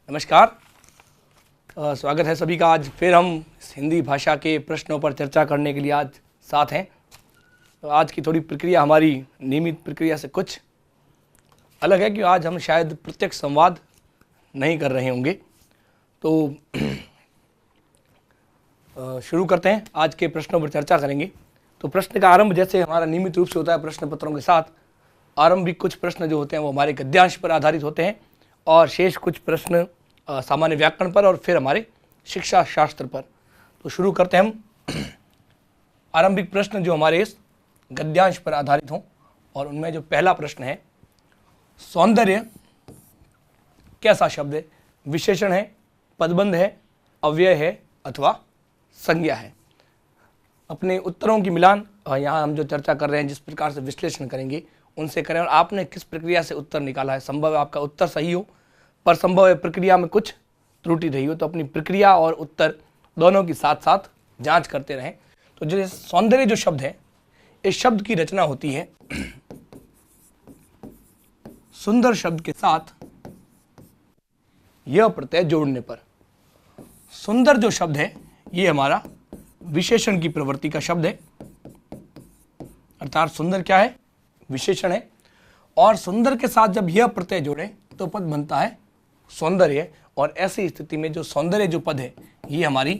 नमस्कार। स्वागत है सभी का। आज फिर हम हिंदी भाषा के प्रश्नों पर चर्चा करने के लिए आज साथ हैं। तो आज की थोड़ी प्रक्रिया हमारी नियमित प्रक्रिया से कुछ अलग है कि आज हम शायद प्रत्यक्ष संवाद नहीं कर रहे होंगे। तो शुरू करते हैं, आज के प्रश्नों पर चर्चा करेंगे। तो प्रश्न का आरंभ जैसे हमारा नियमित रूप से होता है प्रश्न पत्रों के साथ, आरंभिक कुछ प्रश्न जो होते हैं वो हमारे गद्यांश पर आधारित होते हैं और शेष कुछ प्रश्न सामान्य व्याकरण पर और फिर हमारे शिक्षा शास्त्र पर। तो शुरू करते हैं हम। आरंभिक प्रश्न जो हमारे इस गद्यांश पर आधारित हों और उनमें जो पहला प्रश्न है, सौंदर्य कैसा शब्द है? विशेषण है, पदबंध है, अव्यय है अथवा संज्ञा है? अपने उत्तरों की मिलान यहाँ हम जो चर्चा कर रहे हैं, जिस प्रकार से विश्लेषण करेंगे उनसे करें और आपने किस प्रक्रिया से उत्तर निकाला है। संभव है आपका उत्तर सही हो, पर संभव है प्रक्रिया में कुछ त्रुटि रही हो। तो अपनी प्रक्रिया और उत्तर दोनों की साथ साथ जांच करते रहें। तो जो सौंदर्य जो शब्द है, इस शब्द की रचना होती है सुंदर शब्द के साथ यह प्रत्यय जोड़ने पर। सुंदर जो शब्द है ये हमारा विशेषण की प्रवृत्ति का शब्द है, अर्थात सुंदर क्या है? विशेषण है। और सुंदर के साथ जब यह प्रत्यय जोड़े तो पद बनता है सौंदर्य। और ऐसी स्थिति में जो सौंदर्य जो पद है ये हमारी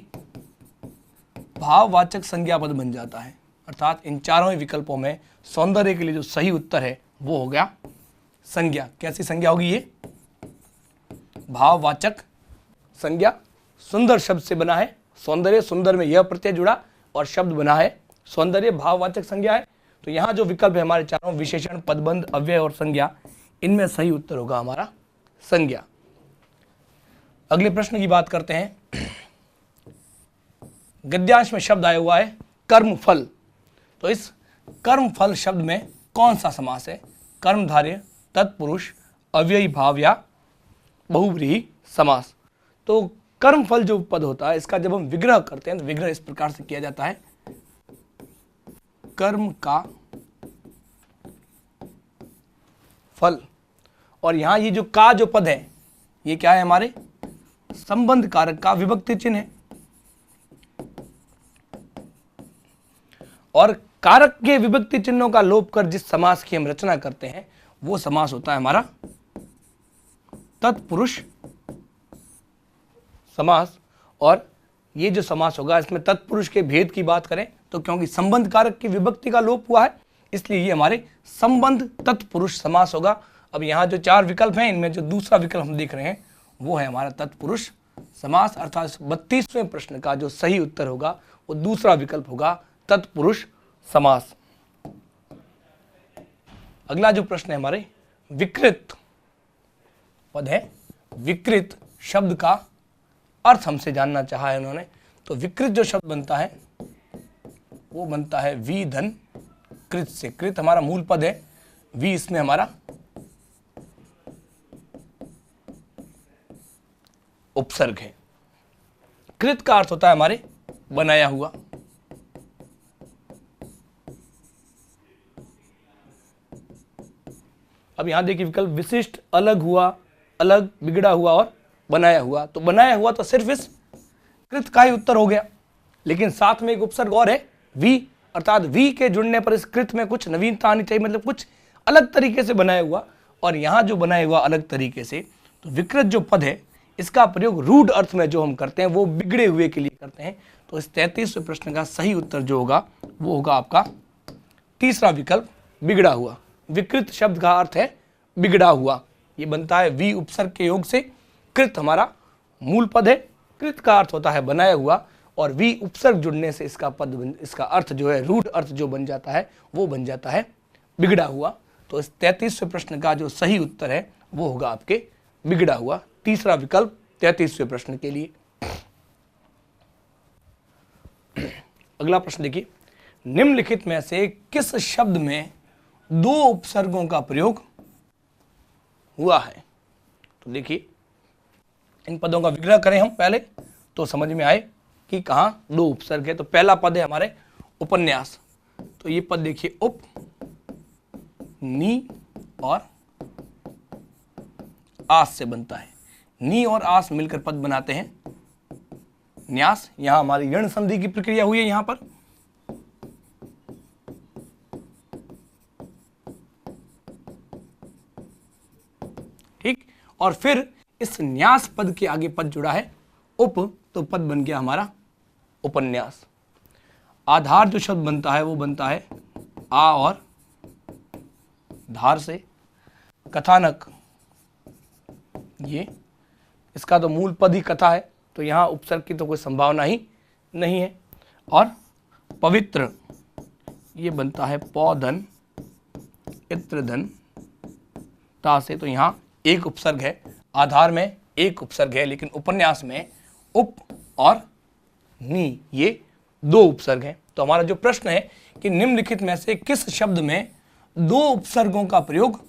भाववाचक संज्ञा पद बन जाता है। अर्थात इन चारों ही विकल्पों में सौंदर्य के लिए जो सही उत्तर है वो हो गया संज्ञा। कैसी संज्ञा होगी ये? भाववाचक संज्ञा। सुंदर शब्द से बना है सौंदर्य, सुंदर में यह प्रत्यय जुड़ा और शब्द बना है सौंदर्य, भाववाचक संज्ञा है। तो यहाँ जो विकल्प है हमारे चारों, विशेषण, पदबंध, अव्यय और संज्ञा, इनमें सही उत्तर होगा हमारा संज्ञा। अगले प्रश्न की बात करते हैं। गद्यांश में शब्द आया हुआ है कर्मफल। तो इस कर्मफल शब्द में कौन सा समास है? कर्मधारय, तत्पुरुष, अव्ययी भाव या बहुव्रीहि समास। तो कर्मफल जो पद होता है इसका जब हम विग्रह करते हैं तो विग्रह इस प्रकार से किया जाता है, कर्म का फल। और यहां ये जो का जो पद है ये क्या है? हमारे संबंध कारक का विभक्ति चिन्ह है। और कारक के विभक्ति चिन्हों का लोप कर जिस समास की हम रचना करते हैं वो समास होता है हमारा तत्पुरुष समास। और ये जो समास होगा इसमें तत्पुरुष के भेद की बात करें तो क्योंकि संबंध कारक की विभक्ति का लोप हुआ है इसलिए ये हमारे संबंध तत्पुरुष समास होगा। अब यहाँ जो चार विकल्प हैं इनमें जो दूसरा विकल्प हम देख रहे हैं वो है हमारा तत्पुरुष समास। अर्थात 32वें प्रश्न का जो सही उत्तर होगा वो दूसरा विकल्प होगा तत्पुरुष समास। अगला जो प्रश्न है हमारे विकृत पद है। विकृत शब्द का अर्थ हमसे जानना चाहा है उन्होंने। तो विकृत जो शब्द बनता है वो बनता है वी धन कृत से। कृत हमारा मूल पद है, वी इसमें हमारा उपसर्ग है। कृत का अर्थ होता है हमारे बनाया हुआ। अब यहां देखिए विकल्प विशिष्ट, अलग हुआ, अलग, बिगड़ा हुआ और बनाया हुआ। तो बनाया हुआ तो सिर्फ इस कृत का ही उत्तर हो गया, लेकिन साथ में एक उपसर्ग और है वी, अर्थात वी के जुड़ने पर इस कृत में कुछ नवीनता आनी चाहिए, मतलब कुछ अलग तरीके से बनाया हुआ। और यहाँ जो बनाया हुआ अलग तरीके से, तो विकृत जो पद है इसका प्रयोग रूढ़ अर्थ में जो हम करते हैं वो बिगड़े हुए के लिए करते हैं। तो इस 33वें प्रश्न का सही उत्तर जो होगा वो होगा आपका तीसरा विकल्प, बिगड़ा हुआ। विकृत शब्द का अर्थ है बिगड़ा हुआ। ये बनता है वी उपसर्ग के योग से। कृत हमारा मूल पद है, कृत का अर्थ होता है बनाया हुआ और वी उपसर्ग जुड़ने से इसका इसका अर्थ जो है रूढ़ अर्थ जो बन जाता है वो बन जाता है बिगड़ा हुआ। तो इस 33वें प्रश्न का जो सही उत्तर है वो होगा आपके बिगड़ा हुआ, तीसरा विकल्प 33वें प्रश्न के लिए। अगला प्रश्न देखिए, निम्नलिखित में से किस शब्द में दो उपसर्गों का प्रयोग हुआ है? तो देखिए इन पदों का विग्रह करें हम पहले तो समझ में आए कि कहाँ दो उपसर्ग है। तो पहला पद है हमारे उपन्यास। तो ये पद देखिए उप, नी और आस से बनता है। नी और आस मिलकर पद बनाते हैं न्यास। यहां हमारी ऋण संधि की प्रक्रिया हुई है यहां पर। ठीक, और फिर इस न्यास पद के आगे पद जुड़ा है उप, तो पद बन गया हमारा उपन्यास। आधार जो शब्द बनता है वो बनता है आ और धार से। कथानक, ये इसका तो मूल पद ही कथा है, तो यहां उपसर्ग की तो कोई संभावना ही नहीं है। और पवित्र, ये बनता है पौधन इत्रधन ता से, तो यहां एक उपसर्ग है। आधार में एक उपसर्ग है, लेकिन उपन्यास में उप और नी ये दो उपसर्ग हैं। तो हमारा जो प्रश्न है कि निम्नलिखित में से किस शब्द में दो उपसर्गों का प्रयोग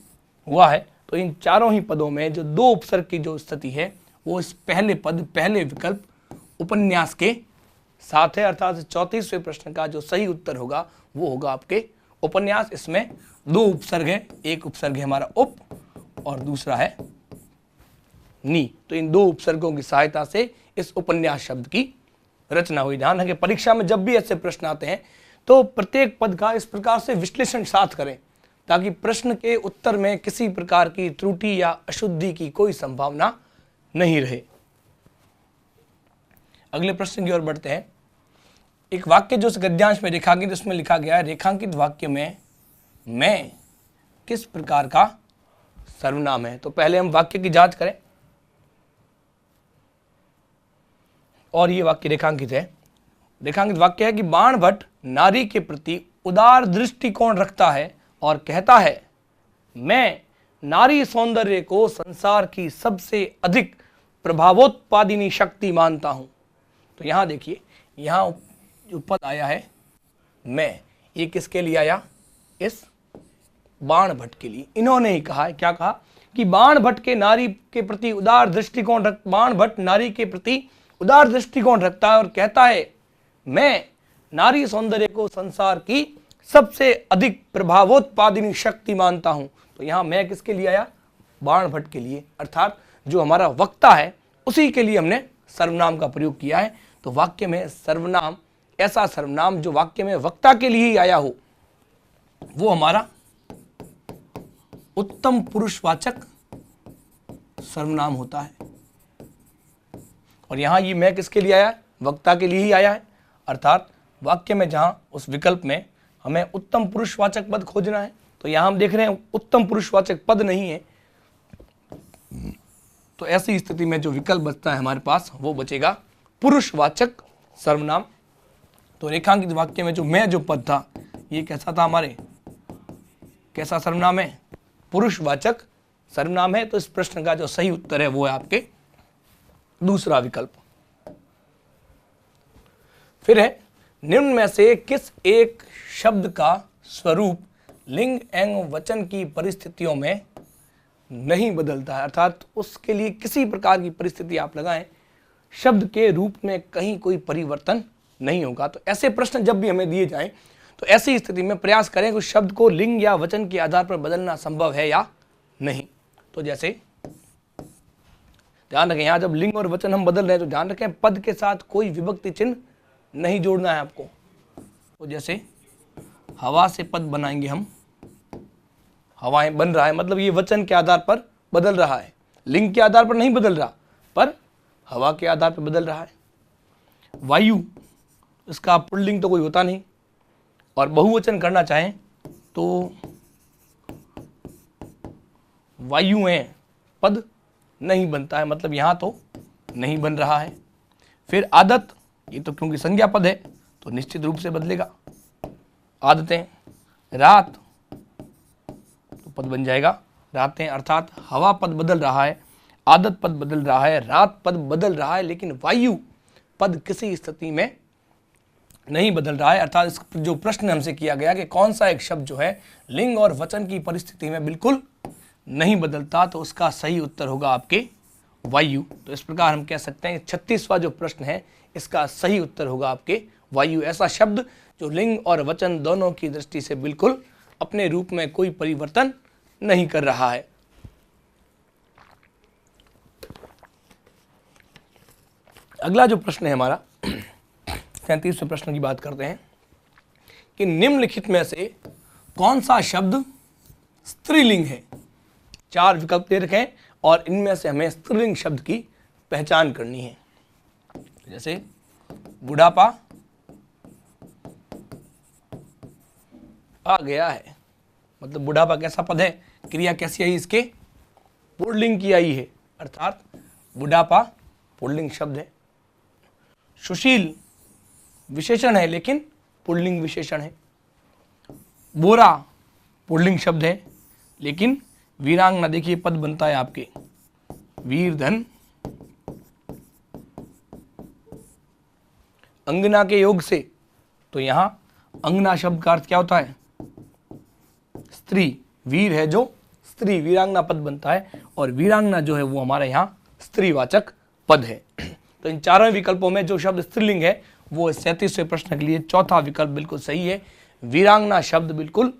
हुआ है, तो इन चारों ही पदों में जो दो उपसर्ग की जो स्थिति है वो इस पहले पद, पहले विकल्प उपन्यास के साथ है। अर्थात 34वें प्रश्न का जो सही उत्तर होगा वो होगा आपके उपन्यास। इसमें दो उपसर्ग है, एक उपसर्ग है हमारा उप और दूसरा है नी। तो इन दो उपसर्गों की सहायता से इस उपन्यास शब्द की रचना हुई। ध्यान रखें, परीक्षा में जब भी ऐसे प्रश्न आते हैं तो प्रत्येक पद का इस प्रकार से विश्लेषण साथ करें ताकि प्रश्न के उत्तर में किसी प्रकार की त्रुटि या अशुद्धि की कोई संभावना नहीं रहे। अगले प्रश्न की ओर बढ़ते हैं। एक वाक्य जो इस गद्यांश में रेखांकित, उसमें लिखा गया है रेखांकित वाक्य में मैं किस प्रकार का सर्वनाम है। तो पहले हम वाक्य की जांच करें, और ये वाक्य रेखांकित है। रेखांकित वाक्य है कि बाण भट्ट नारी के प्रति उदार दृष्टिकोण रखता है और कहता है मैं नारी सौंदर्य को संसार की सबसे अधिक प्रभावोत्पादिनी शक्ति मानता हूं। तो यहां देखिए, यहां जो पद आया है मैं, ये किसके लिए आया? इस बाण भट्ट के लिए। इन्होंने ही कहा है, क्या कहा कि बाण भट्ट के नारी के प्रति उदार दृष्टिकोण बाण भट्ट नारी के प्रति उदार दृष्टिकोण रखता है और कहता है मैं नारी सौंदर्य को संसार की सबसे अधिक प्रभावोत्पादिनी शक्ति मानता हूं। तो यहां मैं किसके लिए आया? बाण भट्ट के लिए, अर्थात जो हमारा वक्ता है उसी के लिए हमने सर्वनाम का प्रयोग किया है। तो वाक्य में सर्वनाम, ऐसा सर्वनाम जो वाक्य में वक्ता के लिए ही आया हो, वो हमारा उत्तम पुरुषवाचक सर्वनाम होता है। और यहां ये मैं किसके लिए आया? वक्ता के लिए ही आया है। अर्थात वाक्य में जहां उस विकल्प में हमें उत्तम पुरुषवाचक पद खोजना है, तो यहां हम देख रहे हैं उत्तम पुरुषवाचक पद नहीं है। तो ऐसी स्थिति में जो विकल्प बचता है हमारे पास, वो बचेगा पुरुषवाचक सर्वनाम। तो रेखांकित वाक्य में जो मैं जो पद था, ये कैसा था हमारे? कैसा सर्वनाम है? पुरुषवाचक सर्वनाम है। तो इस प्रश्न का जो सही उत्तर है वो है आपके दूसरा विकल्प। फिर है निम्न में से किस एक शब्द का स्वरूप लिंग एवं वचन की परिस्थितियों में नहीं बदलता है। अर्थात उसके लिए किसी प्रकार की परिस्थिति आप लगाएं, शब्द के रूप में कहीं कोई परिवर्तन नहीं होगा। तो ऐसे प्रश्न जब भी हमें दिए जाएं तो ऐसी स्थिति में प्रयास करें कि उस शब्द को लिंग या वचन के आधार पर बदलना संभव है या नहीं। तो जैसे ध्यान रखें, यहां जब लिंग और वचन हम बदल रहे हैं तो ध्यान रखें पद के साथ कोई विभक्ति चिन्ह नहीं जोड़ना है आपको। तो जैसे हवा से पद बनाएंगे हम, हवाएं बन रहा है, मतलब ये वचन के आधार पर बदल रहा है, लिंग के आधार पर नहीं बदल रहा, पर हवा के आधार पर बदल रहा है। वायु, इसका पुल्लिंग तो कोई होता नहीं, और बहुवचन करना चाहें तो वायुएं पद नहीं बनता है, मतलब यहां तो नहीं बन रहा है। फिर आदत, ये तो क्योंकि संज्ञा पद है तो निश्चित रूप से बदलेगा। आदतें, रात तो पद बन जाएगा रातें, अर्थात हवा पद बदल रहा है, आदत पद बदल रहा है, रात पद बदल रहा है, लेकिन वायु पद किसी स्थिति में नहीं बदल रहा है। अर्थात इस जो प्रश्न हमसे किया गया कि कौन सा एक शब्द जो है लिंग और वचन की परिस्थिति में बिल्कुल नहीं बदलता, तो उसका सही उत्तर होगा आपके वायु। तो इस प्रकार हम कह सकते हैं 36वां जो प्रश्न है इसका सही उत्तर होगा आपके वायु। ऐसा शब्द जो लिंग और वचन दोनों की दृष्टि से बिल्कुल अपने रूप में कोई परिवर्तन नहीं कर रहा है। अगला जो प्रश्न है हमारा 37वें प्रश्न की बात करते हैं कि निम्नलिखित में से कौन सा शब्द स्त्रीलिंग है। 4 विकल्प दे रखे हैं और इनमें से हमें स्त्रीलिंग शब्द की पहचान करनी है। जैसे बुढ़ापा आ गया है, मतलब बुढ़ापा कैसा पद है, क्रिया कैसी आई, इसके पुल्लिंग की आई है, अर्थात बुढ़ापा पुल्लिंग शब्द है। सुशील विशेषण है लेकिन पुल्लिंग विशेषण है। बोरा पुल्लिंग शब्द है लेकिन वीरांगना देखिए पद बनता है आपके वीरधन। अंगना के योग से, तो यहां अंगना शब्द का अर्थ क्या होता है, स्त्री। वीर है जो स्त्री, वीरांगना पद बनता है और वीरांगना जो है वो हमारे यहाँ स्त्रीवाचक पद है। तो इन चारों विकल्पों में जो शब्द स्त्रीलिंग है वो 37वें प्रश्न के लिए चौथा विकल्प बिल्कुल सही है। वीरांगना शब्द बिल्कुल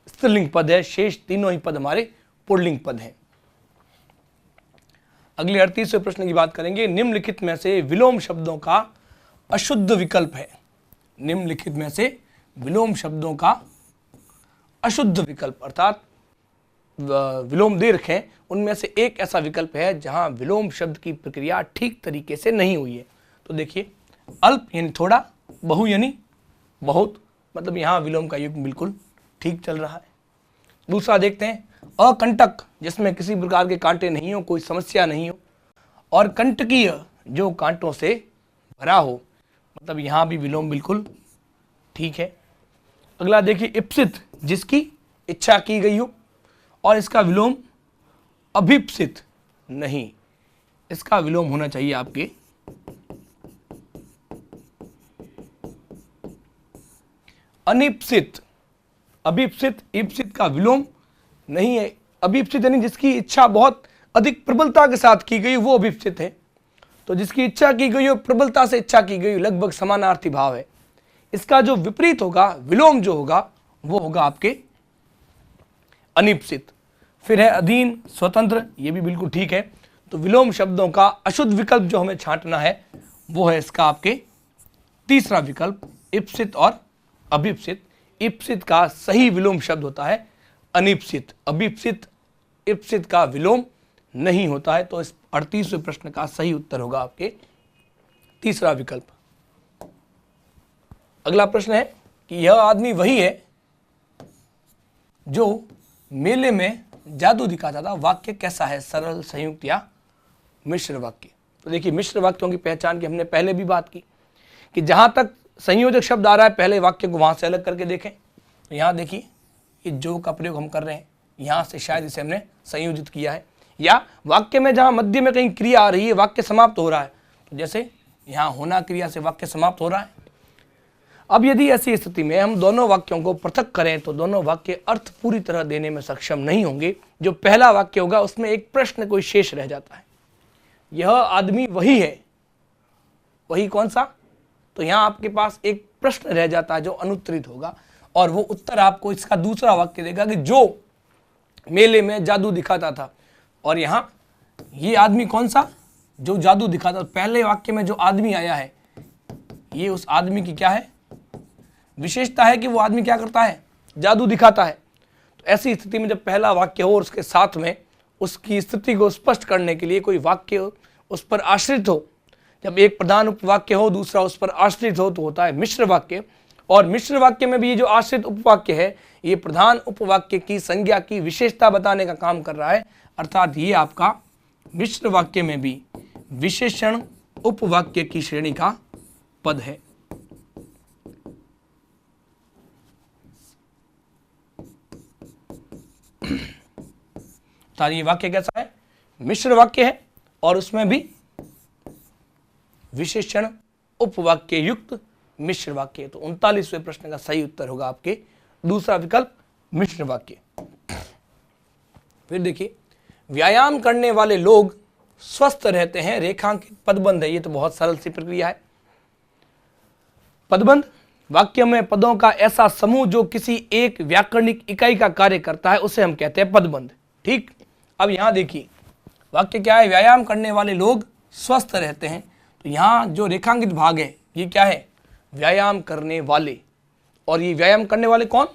स्त्रीलिंग पद है, शेष तीनों ही पद हमारे पुल्लिंग पद हैं। अगले 38वें प्रश्न की बात करेंगे। निम्नलिखित में से विलोम शब्दों का अशुद्ध विकल्प है। निम्नलिखित में से विलोम शब्दों का अशुद्ध विकल्प, अर्थात विलोम दे रखे हैं, उनमें से एक ऐसा विकल्प है जहां विलोम शब्द की प्रक्रिया ठीक तरीके से नहीं हुई है। तो देखिए अल्प यानी थोड़ा, बहु यानी बहुत, मतलब यहां विलोम का युग बिल्कुल ठीक चल रहा है। दूसरा देखते हैं अकंटक, जिसमें किसी प्रकार के कांटे नहीं हो, कोई समस्या नहीं हो, और कंटकीय जो कांटों से भरा हो, मतलब यहां भी विलोम बिल्कुल ठीक है। अगला देखिए इप्सित, जिसकी इच्छा की गई हो, और इसका विलोम अभिप्सित नहीं, इसका विलोम होना चाहिए आपके अनिप्सित। अभिप्सित इप्सित का विलोम नहीं है। अभिप्सित यानी जिसकी इच्छा बहुत अधिक प्रबलता के साथ की गई, वो अभिप्सित है। तो जिसकी इच्छा की गई हो, प्रबलता से इच्छा की गई, लगभग समानार्थी भाव है। इसका जो विपरीत होगा, विलोम जो होगा, वो होगा आपके अनिप्सित। फिर है अधीन, स्वतंत्र, ये भी बिल्कुल ठीक है। तो विलोम शब्दों का अशुद्ध विकल्प जो हमें छांटना है वो है इसका आपके तीसरा विकल्प, इप्सित और अभिप्सित। इप्सित का सही विलोम शब्द होता है अनिप्सित। अभिप्सित इप्सित का विलोम नहीं होता है। तो इस 38वें प्रश्न का सही उत्तर होगा आपके तीसरा विकल्प। अगला प्रश्न है कि यह आदमी वही है जो मेले में जादू दिखाता था। वाक्य कैसा है, सरल, संयुक्त या मिश्र वाक्य। तो देखिए मिश्र वाक्यों की पहचान की हमने पहले भी बात की कि जहां तक संयोजक शब्द आ रहा है पहले वाक्य को वहां से अलग करके देखें। तो यहां देखिए कि जो का प्रयोग हम कर रहे हैं, यहां से शायद इसे हमने संयोजित किया है, या वाक्य में जहां मध्य में कहीं क्रिया आ रही है, वाक्य समाप्त हो रहा है, तो जैसे यहां होना क्रिया से वाक्य समाप्त हो रहा है। अब यदि ऐसी स्थिति में हम दोनों वाक्यों को पृथक करें तो दोनों वाक्य अर्थ पूरी तरह देने में सक्षम नहीं होंगे। जो पहला वाक्य होगा उसमें एक प्रश्न कोई शेष रह जाता है, यह आदमी वही है। वही कौन सा? तो यहां आपके पास एक प्रश्न रह जाता है जो अनुत्तरित होगा, और वो उत्तर आपको इसका दूसरा वाक्य देगा कि जो मेले में जादू दिखाता था। और यहां ये आदमी कौन सा? जो जादू दिखाता था। पहले वाक्य में जो आदमी आया है, ये उस आदमी की क्या है? विशेषता है कि वो आदमी क्या करता है? जादू दिखाता है। तो ऐसी स्थिति में जब पहला वाक्य हो और उसके साथ में उसकी स्थिति को स्पष्ट करने के लिए कोई वाक्य उस पर आश्रित हो, जब एक प्रधान उपवाक्य हो दूसरा उस पर आश्रित हो, तो होता है मिश्र वाक्य। और मिश्र वाक्य में भी ये जो आश्रित उपवाक्य है, ये प्रधान उपवाक्य की संज्ञा की विशेषता बताने का काम कर रहा है। अर्थात ये आपका मिश्र वाक्य में भी विशेषण उपवाक्य की श्रेणी का पद है। तो ये वाक्य कैसा है? मिश्र वाक्य है और उसमें भी विशेषण उपवाक्य युक्त मिश्र वाक्य। तो 39वें प्रश्न का सही उत्तर होगा आपके दूसरा विकल्प, मिश्र वाक्य। फिर देखिए, व्यायाम करने वाले लोग स्वस्थ रहते हैं, रेखांकित पदबंध है। ये तो बहुत सरल सी प्रक्रिया है। पदबंध वाक्य में पदों का ऐसा समूह जो किसी एक व्याकरणिक इकाई का कार्य करता है, उसे हम कहते हैं पदबंध। ठीक, अब यहां देखिए वाक्य क्या है? व्यायाम करने वाले लोग स्वस्थ रहते हैं। तो यहाँ जो रेखांकित भाग है ये क्या है, व्यायाम करने वाले। और ये व्यायाम करने वाले कौन,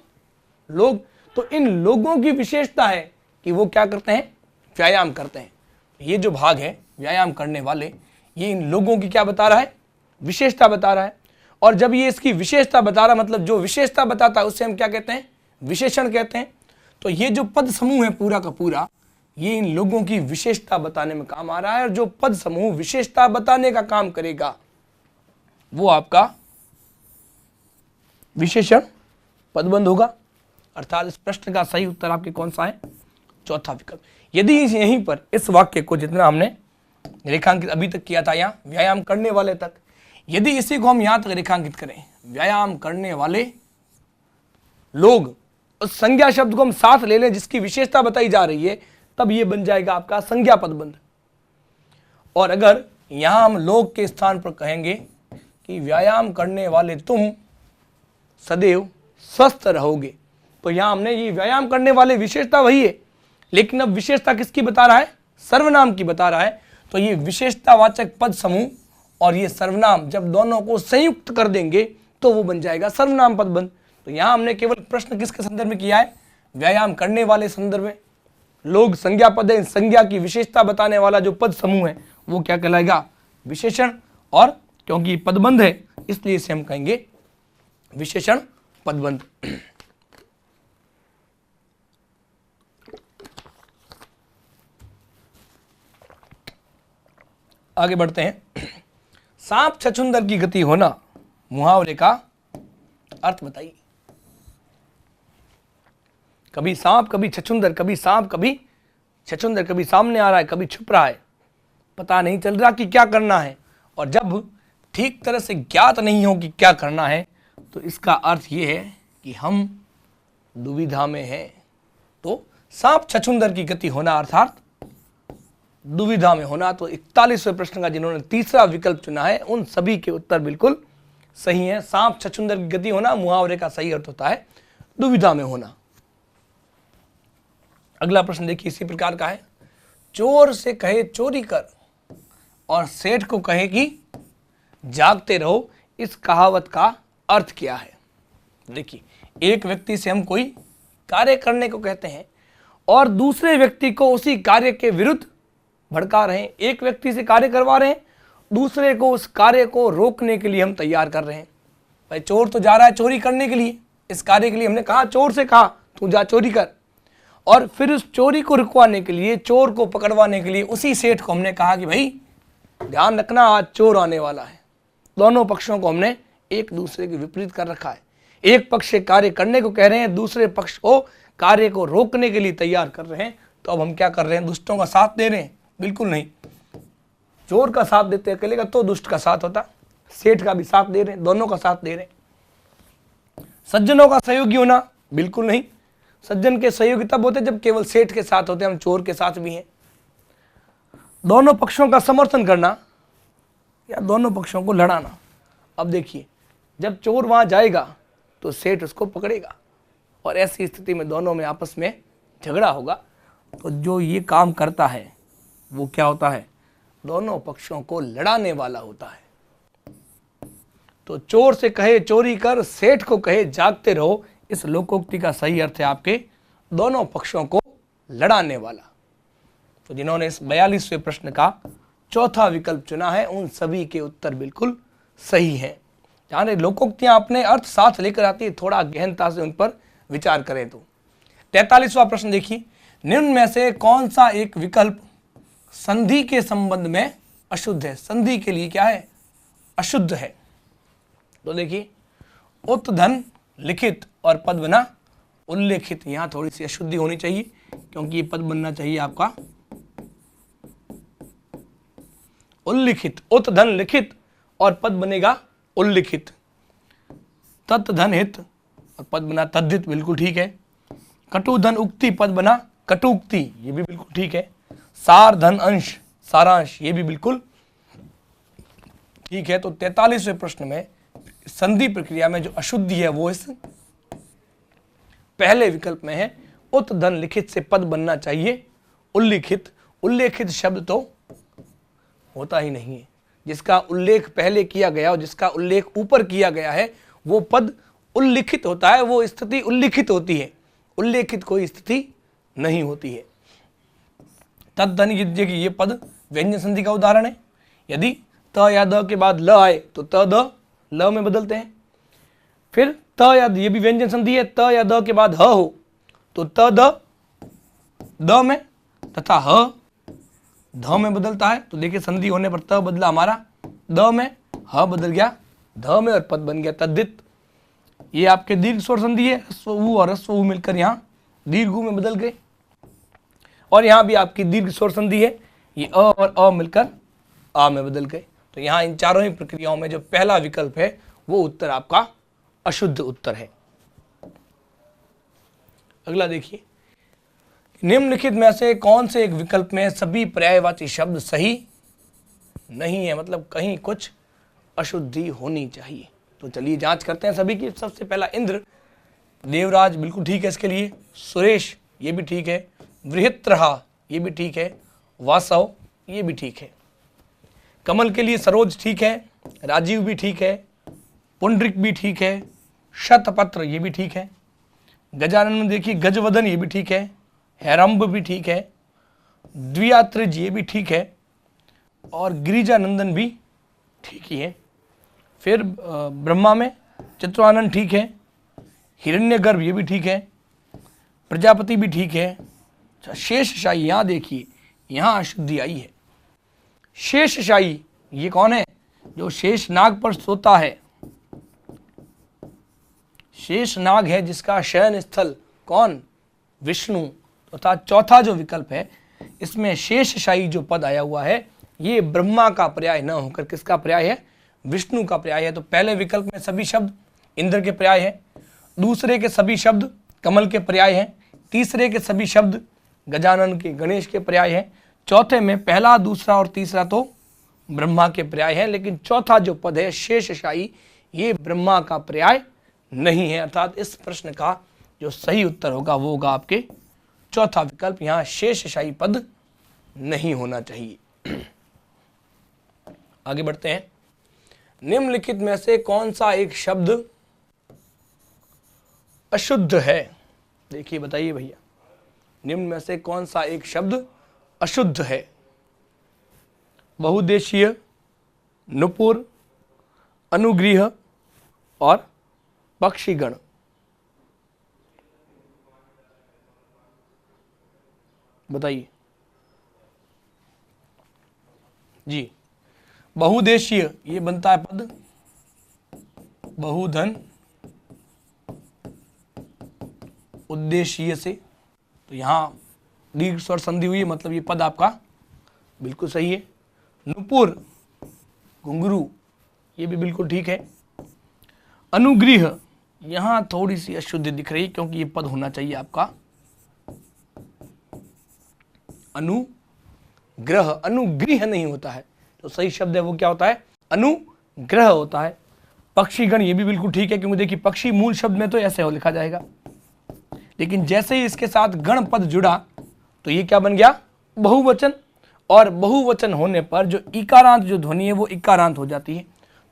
लोग। तो इन लोगों की विशेषता है कि वो क्या करते हैं, व्यायाम करते हैं। ये जो भाग है व्यायाम करने वाले, ये इन लोगों की क्या बता रहा है, विशेषता बता रहा है। और जब ये इसकी विशेषता बता रहा, मतलब जो विशेषता बताता है उससे हम क्या कहते हैं, विशेषण कहते हैं। तो ये जो पद समूह है पूरा का पूरा, ये इन लोगों की विशेषता बताने में काम आ रहा है। और जो पद समूह विशेषता बताने का काम करेगा वो आपका विशेषण पदबंध होगा। अर्थात इस प्रश्न का सही उत्तर आपके कौन सा है, चौथा विकल्प। यदि यहीं पर इस वाक्य को, जितना हमने रेखांकित अभी तक किया था यहाँ व्यायाम करने वाले तक, यदि इसी को हम यहां तक रेखांकित करें, व्यायाम करने वाले लोग, उस संज्ञा शब्द को हम साथ ले लें जिसकी विशेषता बताई जा रही है, तब ये बन जाएगा आपका संज्ञा पदबंध। और अगर यहां हम लोग के स्थान पर कहेंगे कि व्यायाम करने वाले तुम सदैव स्वस्थ रहोगे, तो यहां हमने ये व्यायाम करने वाले विशेषता वही है, लेकिन अब विशेषता किसकी बता रहा है, सर्वनाम की बता रहा है। तो ये विशेषतावाचक पद समूह और ये सर्वनाम जब दोनों को संयुक्त कर देंगे तो वो बन जाएगा सर्वनाम पदबंध। तो यहां हमने केवल प्रश्न किसके संदर्भ में किया है, व्यायाम करने वाले संदर्भ में। लोग संज्ञा पद है, संज्ञा की विशेषता बताने वाला जो पद समूह है वो क्या कहलाएगा, विशेषण। और क्योंकि पदबंध है इसलिए इसे हम कहेंगे विशेषण पदबंध। आगे बढ़ते हैं। सांप छछूंदर की गति होना, मुहावरे का अर्थ बताइए। कभी सांप कभी छछूंदर, कभी सांप कभी छछूंदर, कभी सामने आ रहा है कभी छुप रहा है, पता नहीं चल रहा कि क्या करना है। और जब ठीक तरह से ज्ञात नहीं हो कि क्या करना है तो इसका अर्थ ये है कि हम दुविधा में हैं। तो सांप छछूंदर की गति होना अर्थात दुविधा में होना। तो 41वें प्रश्न का जिन्होंने तीसरा विकल्प चुना है उन सभी के उत्तर बिल्कुल सही हैं। सांप छछूंदर की गति होना, मुहावरे का सही अर्थ होता है दुविधा में होना। अगला प्रश्न देखिए इसी प्रकार का है। चोर से कहे चोरी कर और सेठ को कहे कि जागते रहो, इस कहावत का अर्थ क्या है। देखिए, एक व्यक्ति से हम कोई कार्य करने को कहते हैं और दूसरे व्यक्ति को उसी कार्य के विरुद्ध भड़का रहे हैं। एक व्यक्ति से कार्य करवा रहे हैं, दूसरे को उस कार्य को रोकने के लिए हम तैयार कर रहे हैं। भाई चोर तो जा रहा है चोरी करने के लिए, इस कार्य के लिए हमने कहा, चोर से कहा तू जा चोरी कर। और फिर उस चोरी को रुकवाने के लिए, चोर को पकड़वाने के लिए उसी सेठ को हमने कहा कि भाई ध्यान रखना आज चोर आने वाला है। दोनों पक्षों को हमने एक दूसरे के विपरीत कर रखा है। एक पक्ष से कार्य करने को कह रहे हैं, दूसरे पक्ष को कार्य को रोकने के लिए तैयार कर रहे हैं। तो अब हम क्या कर रहे हैं, दुष्टों का साथ दे रहे हैं? बिल्कुल नहीं। चोर का साथ देते अकेले का तो दुष्ट का साथ होता, सेठ का भी साथ दे रहे हैं, दोनों का साथ दे रहे हैं। सज्जनों का सहयोगी होना, बिल्कुल नहीं। सज्जन के सहयोगी तब होते जब केवल सेठ के साथ होते, हम चोर के साथ भी हैं। दोनों पक्षों का समर्थन करना या दोनों पक्षों को लड़ाना। अब देखिए, जब चोर वहां जाएगा तो सेठ उसको पकड़ेगा और ऐसी स्थिति में दोनों में आपस में झगड़ा होगा। तो जो ये काम करता है वो क्या होता है, दोनों पक्षों को लड़ाने वाला होता है। तो चोर से कहे चोरी कर, सेठ को कहे जागते रहो, इस लोकोक्ति का सही अर्थ है आपके दोनों पक्षों को लड़ाने वाला। तो जिन्होंने इस 42वें प्रश्न का चौथा विकल्प चुना है उन सभी के उत्तर बिल्कुल सही हैं। जहाँ लोकोक्तियां अपने अर्थ साथ लेकर आती है, थोड़ा गहनता से उन पर विचार करें तो। 43वां प्रश्न देखिए, निम्न में से कौन सा एक विकल्प संधि के संबंध में अशुद्ध है? संधि के लिए क्या है, अशुद्ध है। तो देखिए, उत धन लिखित और पद बना उल्लेखित, यहां थोड़ी सी अशुद्धि होनी चाहिए क्योंकि ये पद बनना चाहिए आपका उल्लिखित। उत धन लिखित और पद बनेगा उल्लिखित। तत् धन हित और पद बना तद्धित, बिल्कुल ठीक है। कटु धन उक्ति, पद बना कटुक्ति, ये भी बिल्कुल ठीक है। सार धन अंश, सारांश, ये भी बिल्कुल ठीक है। तो 43वें प्रश्न में संधि प्रक्रिया में जो अशुद्धि है वो इस पहले विकल्प में है। उत धन लिखित से पद बनना चाहिए उल्लिखित। उल्लेखित शब्द तो होता ही नहीं है। जिसका उल्लेख पहले किया गया और जिसका उल्लेख ऊपर किया गया है वो पद उल्लिखित होता है, वो स्थिति उल्लिखित होती है, उल्लेखित कोई स्थिति नहीं होती है। तद्धन ये पद व्यंजन संधि का उदाहरण है। यदि त या द के बाद ल आए तो त द ल में बदलते हैं। फिर त या ये भी व्यंजन संधि है, त या द के बाद ह हो तो त द में तथा ह ध में बदलता है। तो देखिए संधि होने पर त बदला हमारा द में, ह बदल गया ध में और पद बन गया तद्धित। ये आपके दीर्घ स्वर संधि है, ह्रस्व उ और ह्रस्व उ मिलकर यहाँ दीर्घ उ में बदल गए। और यहाँ भी आपकी दीर्घ स्वर संधि है, ये अ और अ मिलकर आ में बदल गए। तो यहाँ इन चारों ही प्रक्रियाओं में जो पहला विकल्प है वो उत्तर आपका अशुद्ध उत्तर है। अगला देखिए, निम्नलिखित में से कौन से एक विकल्प में सभी पर्यायवाची शब्द सही नहीं है, मतलब कहीं कुछ अशुद्धि होनी चाहिए। तो चलिए जांच करते हैं सभी की। सबसे पहला इंद्र, देवराज बिल्कुल ठीक है इसके लिए, सुरेश ये भी ठीक है, वृहत्रहा ये भी ठीक है, वासव ये भी ठीक है, कमल के लिए सरोज ठीक है, राजीव भी ठीक है, पुंडरिक भी ठीक है, शतपत्र ये भी ठीक है, गजानन में देखिए गजवदन ये भी ठीक है, हैरंब भी ठीक है, द्वियात्रिज ये भी ठीक है और गिरिजानंदन भी ठीक ही है। फिर ब्रह्मा में चित्रानंद ठीक है, हिरण्यगर्भ ये भी ठीक है, प्रजापति भी ठीक है। अच्छा, शेषशाही यहाँ देखिए, यहाँ अशुद्धि आई है। शेषशाही ये कौन है? जो शेष नाग पर सोता है, शेष नाग है जिसका शयन स्थल कौन? विष्णु। तथा चौथा जो विकल्प है इसमें शेषशाही जो पद आया हुआ है ये ब्रह्मा का पर्याय न होकर किसका पर्याय है? विष्णु का पर्याय है। तो पहले विकल्प में सभी शब्द इंद्र के पर्याय है, दूसरे के सभी शब्द कमल के पर्याय हैं, तीसरे के सभी शब्द गजानन के गणेश के पर्याय हैं, चौथे में पहला दूसरा और तीसरा तो ब्रह्मा के पर्याय है, लेकिन चौथा जो पद है शेषशाही ये ब्रह्मा का पर्याय नहीं है। अर्थात इस प्रश्न का जो सही उत्तर होगा वो होगा आपके चौथा विकल्प, यहाँ शेषशाही पद नहीं होना चाहिए। आगे बढ़ते हैं। निम्नलिखित में से कौन सा एक शब्द अशुद्ध है? देखिए बताइए भैया, निम्न में से कौन सा एक शब्द अशुद्ध है? बहुउद्देशीय, नुपुर, अनुग्रह और पक्षीगण। बताइए जी। बहुउद्देशीय ये बनता है पद बहुधन उद्देशीय से, तो यहाँ दीर्घ स्वर संधि हुई है, मतलब ये पद आपका बिल्कुल सही है। नुपुर घुंघरू ये भी बिल्कुल ठीक है। अनुग्रह यहाँ थोड़ी सी अशुद्धि दिख रही है क्योंकि ये पद होना चाहिए आपका अनुग्रह, अनुग्रह नहीं होता है। तो सही शब्द है वो क्या होता है? अनुग्रह होता है। पक्षीगण ये भी बिल्कुल ठीक है क्योंकि देखिए पक्षी मूल शब्द में तो ऐसे हो लिखा जाएगा, लेकिन जैसे ही इसके साथ गण पद जुड़ा तो ये क्या बन गया? बहुवचन। और बहुवचन होने पर जो इकारांत जो ध्वनि है वो इकारांत हो जाती है।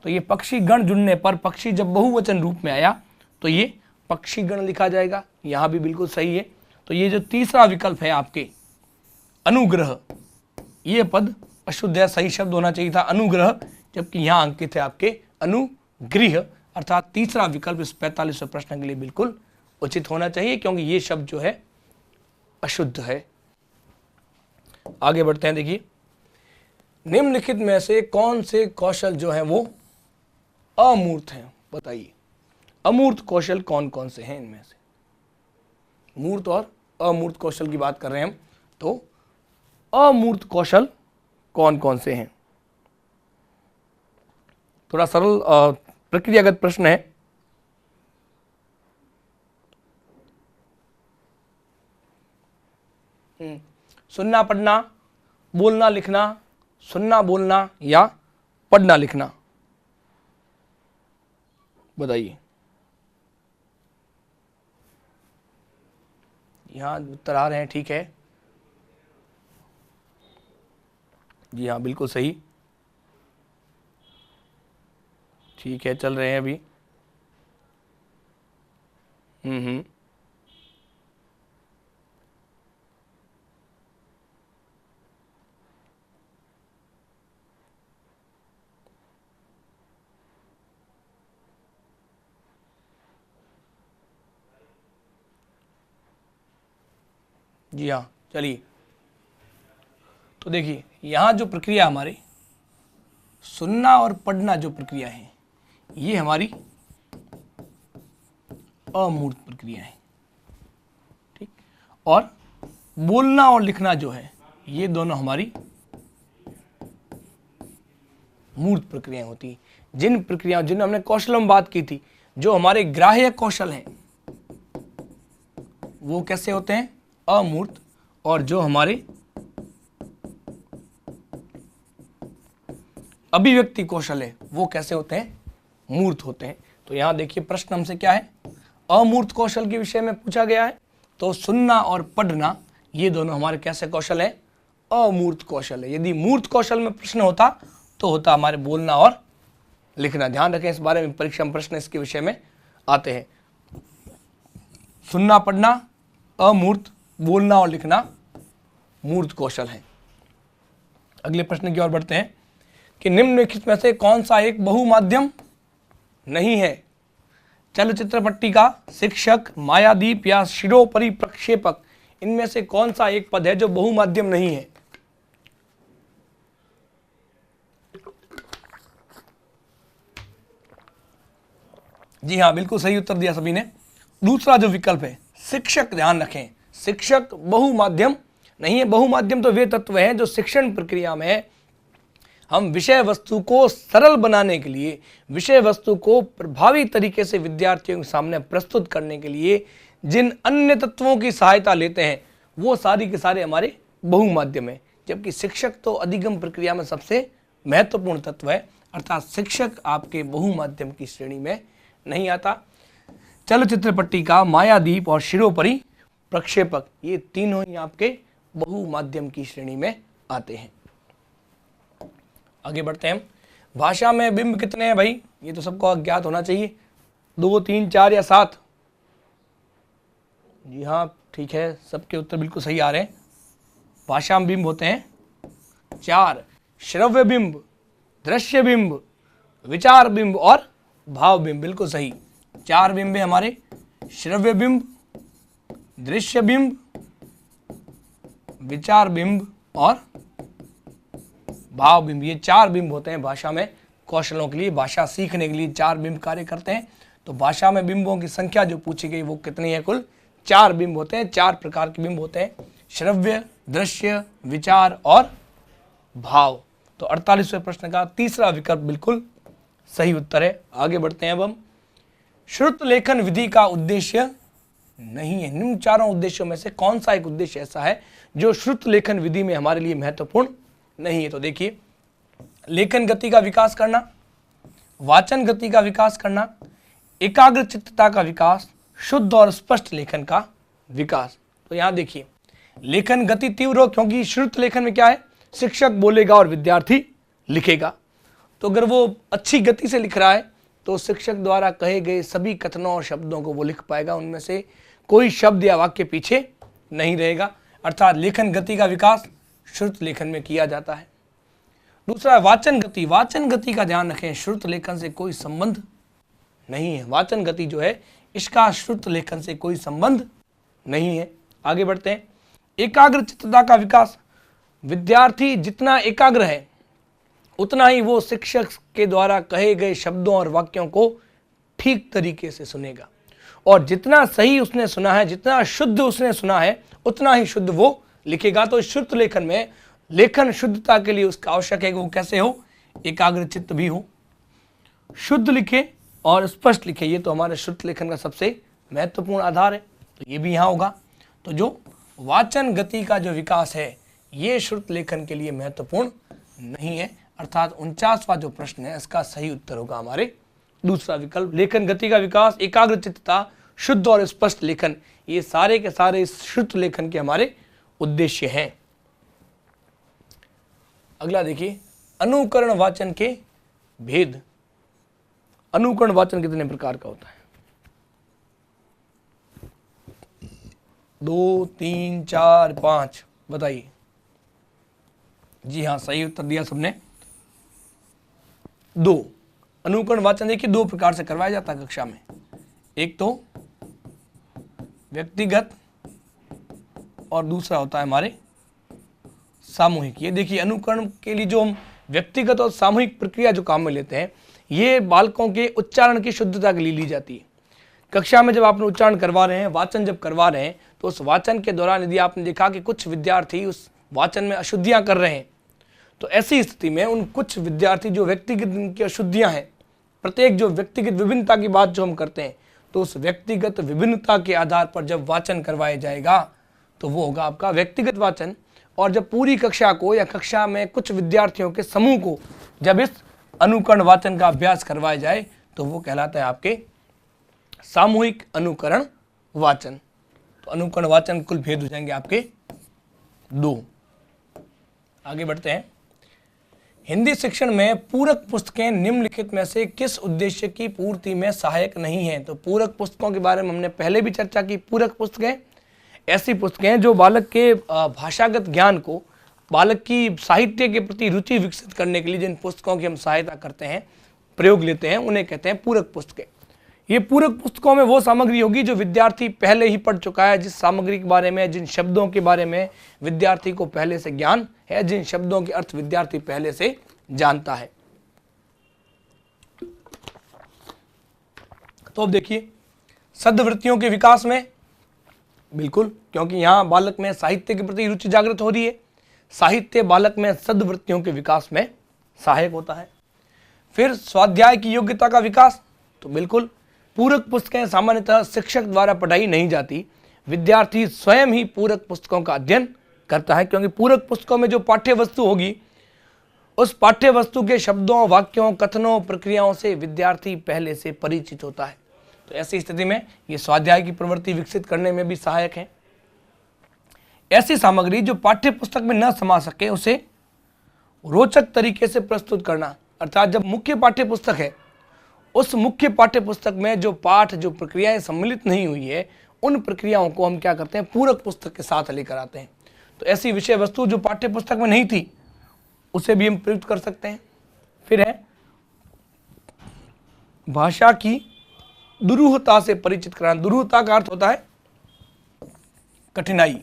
तो ये पक्षी गण जुड़ने पर पक्षी जब बहुवचन रूप में आया तो ये पक्षी गण लिखा जाएगा, यहाँ भी बिल्कुल सही है। तो ये जो तीसरा विकल्प है आपके अनुग्रह, ये पद अशुद्ध है, सही शब्द होना चाहिए था अनुग्रह, जबकि यहाँ अंकित है आपके अनुगृह। अर्थात तीसरा विकल्प इस 45वें प्रश्न के लिए बिल्कुल उचित होना चाहिए क्योंकि ये शब्द जो है अशुद्ध है। आगे बढ़ते हैं। देखिए, निम्नलिखित में से कौन से कौशल जो हैं वो अमूर्त हैं? बताइए, अमूर्त कौशल कौन कौन से हैं इनमें से? मूर्त और अमूर्त कौशल की बात कर रहे हैं हम, तो अमूर्त कौशल कौन कौन से हैं? थोड़ा सरल प्रक्रियागत प्रश्न है। सुनना पढ़ना, बोलना लिखना, सुनना बोलना या पढ़ना लिखना? बताइए। यहाँ उत्तर आ रहे हैं, ठीक है जी हाँ बिल्कुल सही। ठीक है, चल रहे हैं अभी। हम्म। जी हाँ, चलिए। तो देखिए यहाँ जो प्रक्रिया हमारी सुनना और पढ़ना जो प्रक्रिया है, ये हमारी अमूर्त प्रक्रिया है, ठीक। और बोलना और लिखना जो है, ये दोनों हमारी मूर्त प्रक्रियाएं होती हैं। जिन प्रक्रियाओं, जिन हमने कौशलों में बात की थी, जो हमारे ग्राह्य कौशल हैं वो कैसे होते हैं? अमूर्त। और जो हमारे अभिव्यक्ति कौशल है वो कैसे होते हैं? मूर्त होते हैं। तो यहां देखिए प्रश्न हमसे क्या है, अमूर्त कौशल के विषय में पूछा गया है। तो सुनना और पढ़ना ये दोनों हमारे कैसे कौशल है? अमूर्त कौशल है। यदि मूर्त कौशल में प्रश्न होता तो होता हमारे बोलना और लिखना। ध्यान रखें इस बारे में, परीक्षा में प्रश्न इसके विषय में आते हैं। सुनना पढ़ना अमूर्त, बोलना और लिखना मूर्त कौशल है। अगले प्रश्न की ओर बढ़ते हैं कि निम्नलिखित में से कौन सा एक बहुमाध्यम नहीं है? चलचित्र पट्टिका, शिक्षक, मायादीप या शिरोपरि प्रक्षेपक, इनमें से कौन सा एक पद है जो बहुमाध्यम नहीं है? जी हाँ, बिल्कुल सही उत्तर दिया सभी ने। दूसरा जो विकल्प है शिक्षक, ध्यान रखें, शिक्षक बहुमाध्यम नहीं है। बहुमाध्यम तो वे तत्व हैं जो शिक्षण प्रक्रिया में हम विषय वस्तु को सरल बनाने के लिए, विषय वस्तु को प्रभावी तरीके से विद्यार्थियों के सामने प्रस्तुत करने के लिए जिन अन्य तत्वों की सहायता लेते हैं वो सारी के सारे हमारे बहुमाध्यम है। जबकि शिक्षक तो अधिगम प्रक्रिया में सबसे महत्वपूर्ण तत्व है, अर्थात शिक्षक आपके बहुमाध्यम की श्रेणी में नहीं आता। चलचित्र पट्टिका, मायादीप और शिरोपरि प्रक्षेपक, ये तीनों ही आपके बहुमाध्यम की श्रेणी में आते हैं। आगे बढ़ते हैं। भाषा में बिंब कितने हैं भाई? ये तो सबको अज्ञात होना चाहिए। 2, 3, 4 या 7? जी हाँ, ठीक है, सबके उत्तर बिल्कुल सही आ रहे हैं। भाषा में बिंब होते हैं 4, श्रव्य बिंब, दृश्य बिंब, विचार बिंब और भाव बिंब। बिल्कुल सही, 4 बिंब है हमारे, श्रव्य बिंब, दृश्य बिंब, विचार बिंब और भाव बिंब। ये 4 बिंब होते हैं भाषा में कौशलों के लिए, भाषा सीखने के लिए 4 बिंब कार्य करते हैं। तो भाषा में बिंबों की संख्या जो पूछी गई वो कितनी है? कुल 4 बिंब होते हैं। 4 प्रकार के बिंब होते हैं, श्रव्य, दृश्य, विचार और भाव। तो 48वें प्रश्न का तीसरा विकल्प बिल्कुल सही उत्तर है। आगे बढ़ते हैं अब हम। श्रुत लेखन विधि का उद्देश्य नहीं है। निम्न चारों उद्देश्यों में से कौन सा एक उद्देश्य ऐसा है जो श्रुत लेखन विधि में हमारे लिए महत्वपूर्ण नहीं है? तो देखिए, लेखन गति का विकास करना, वाचन गति का विकास करना, एकाग्र चित्तता का विकास, शुद्ध और स्पष्ट लेखन का विकास। तो यहां देखिए, लेखन गति तीव्र हो, क्योंकि श्रुत लेखन में क्या है? शिक्षक बोलेगा और विद्यार्थी लिखेगा। तो अगर वो अच्छी गति से लिख रहा है तो शिक्षक द्वारा कहे गए सभी कथनों और शब्दों को वो लिख पाएगा, उनमें से कोई शब्द या वाक्य पीछे नहीं रहेगा। अर्थात लेखन गति का विकास श्रुत लेखन में किया जाता है। दूसरा वाचन गति। वाचन गति का ध्यान रखें, श्रुत लेखन से कोई संबंध नहीं है। वाचन गति जो है इसका श्रुत लेखन से कोई संबंध नहीं है। आगे बढ़ते हैं। एकाग्र चित्तता का विकास। विद्यार्थी जितना एकाग्र है उतना ही वो शिक्षक के द्वारा कहे गए शब्दों और वाक्यों को ठीक तरीके से सुनेगा, और जितना सही उसने सुना है, जितना शुद्ध उसने सुना है, उतना ही शुद्ध वो लिखेगा। तो शुद्ध लेखन में, लेखन शुद्धता के लिए उसका आवश्यक है कि वो कैसे हो? एकाग्र चित्त भी हो, शुद्ध लिखे और स्पष्ट लिखे। ये तो हमारे शुद्ध लेखन का सबसे महत्वपूर्ण आधार है। तो ये भी यहाँ होगा। तो जो वाचन गति का जो विकास है ये शुद्ध लेखन के लिए महत्वपूर्ण नहीं है। अर्थात 49वां जो प्रश्न है इसका सही उत्तर होगा हमारे दूसरा विकल्प। लेखन गति का विकास, एकाग्र चित्तता, शुद्ध और स्पष्ट लेखन, ये सारे के सारे इस शुद्ध लेखन के हमारे उद्देश्य हैं। अगला देखिए, अनुकरण वाचन के भेद। अनुकरण वाचन कितने प्रकार का होता है? 2, 3, 4, 5, बताइए। जी हाँ, सही उत्तर दिया सबने, 2। अनुकरण वाचन देखिए 2 प्रकार से करवाया जाता है कक्षा में। एक तो व्यक्तिगत और दूसरा होता है हमारे सामूहिक। ये देखिए, अनुकरण के लिए जो हम व्यक्तिगत और सामूहिक प्रक्रिया जो काम में लेते हैं, ये बालकों के उच्चारण की शुद्धता के लिए ली जाती है। कक्षा में जब आपने उच्चारण करवा रहे हैं, वाचन जब करवा रहे हैं, तो उस वाचन के दौरान यदि आपने देखा कि कुछ विद्यार्थी उस वाचन में अशुद्धियां कर रहे हैं, तो ऐसी स्थिति में उन कुछ विद्यार्थी जो व्यक्तिगत की अशुद्धियां हैं, प्रत्येक जो व्यक्तिगत विभिन्नता की बात जो हम करते हैं, तो उस व्यक्तिगत विभिन्नता के आधार पर जब वाचन करवाया जाएगा तो वो होगा आपका व्यक्तिगत वाचन। और जब पूरी कक्षा को या कक्षा में कुछ विद्यार्थियों के समूह को जब इस अनुकरण वाचन का अभ्यास करवाया जाए तो वो कहलाता है आपके सामूहिक अनुकरण वाचन। तो अनुकरण वाचन कुल भेद हो जाएंगे आपके 2। आगे बढ़ते हैं। हिंदी शिक्षण में पूरक पुस्तकें निम्नलिखित में से किस उद्देश्य की पूर्ति में सहायक नहीं है? तो पूरक पुस्तकों के बारे में हमने पहले भी चर्चा की। पूरक पुस्तकें ऐसी पुस्तकें जो बालक के भाषागत ज्ञान को, बालक की साहित्य के प्रति रुचि विकसित करने के लिए जिन पुस्तकों की हम सहायता करते हैं, प्रयोग लेते हैं, उन्हें कहते हैं पूरक पुस्तकें। ये पूरक पुस्तकों में वो सामग्री होगी जो विद्यार्थी पहले ही पढ़ चुका है, जिस सामग्री के बारे में, जिन शब्दों के बारे में विद्यार्थी को पहले से ज्ञान है, जिन शब्दों के अर्थ विद्यार्थी पहले से जानता है। तो अब देखिए, सद्वृत्तियों के विकास में बिल्कुल, क्योंकि यहाँ बालक में साहित्य के प्रति रुचि जागृत हो रही है, साहित्य बालक में सद्वृत्तियों के विकास में सहायक होता है। फिर स्वाध्याय की योग्यता का विकास, तो बिल्कुल पूरक पुस्तकें सामान्यतः शिक्षक द्वारा पढ़ाई नहीं जाती, विद्यार्थी स्वयं ही पूरक पुस्तकों का अध्ययन करता है, क्योंकि पूरक पुस्तकों में जो पाठ्य वस्तु होगी, उस पाठ्य वस्तु के शब्दों, वाक्यों, कथनों, प्रक्रियाओं से विद्यार्थी पहले से परिचित होता है। तो ऐसी स्थिति में ये स्वाध्याय की प्रवृत्ति विकसित करने में भी सहायक है। ऐसी सामग्री जो पाठ्य पुस्तक में न समा सके, उसे रोचक तरीके से प्रस्तुत करना, अर्थात जब मुख्य पाठ्य पुस्तक है, उस मुख्य पाठ्य पुस्तक में जो पाठ, जो प्रक्रियाएं सम्मिलित नहीं हुई है, उन प्रक्रियाओं को हम क्या करते हैं, पूरक पुस्तक के साथ लेकर आते हैं। तो ऐसी विषय वस्तु जो पाठ्य पुस्तक में नहीं थी, उसे भी हम प्रयुक्त कर सकते हैं। फिर है भाषा की दुरूहता से परिचित कराना। दुरूहता का अर्थ होता है कठिनाई,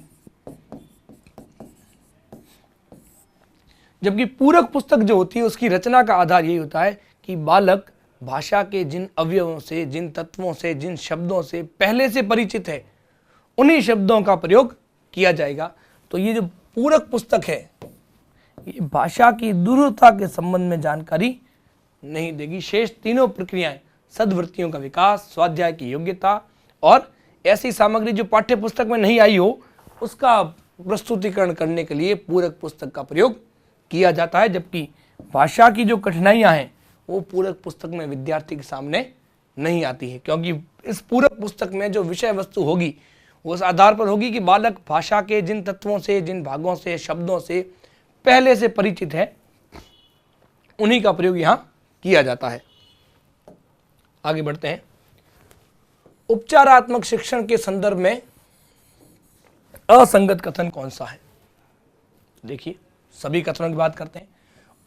जबकि पूरक पुस्तक जो होती है उसकी रचना का आधार यही होता है कि बालक भाषा के जिन अवयवों से, जिन तत्वों से, जिन शब्दों से पहले से परिचित है, उन्हीं शब्दों का प्रयोग किया जाएगा। तो ये जो पूरक पुस्तक है, ये भाषा की दुरूहता के संबंध में जानकारी नहीं देगी। शेष तीनों प्रक्रियाएं, सद्वृत्तियों का विकास, स्वाध्याय की योग्यता और ऐसी सामग्री जो पाठ्य पुस्तक में नहीं आई हो, उसका प्रस्तुतिकरण करने के लिए पूरक पुस्तक का प्रयोग किया जाता है। जबकि भाषा की जो कठिनाइयां हैं, वो पूरक पुस्तक में विद्यार्थी के सामने नहीं आती है, क्योंकि इस पूरक पुस्तक में जो विषय वस्तु होगी, वो उस आधार पर होगी कि बालक भाषा के जिन तत्वों से, जिन भागों से, शब्दों से पहले से परिचित है, उन्हीं का प्रयोग यहां किया जाता है। आगे बढ़ते हैं। उपचारात्मक शिक्षण के संदर्भ में असंगत कथन कौन सा है? देखिए, सभी कथनों की बात करते हैं।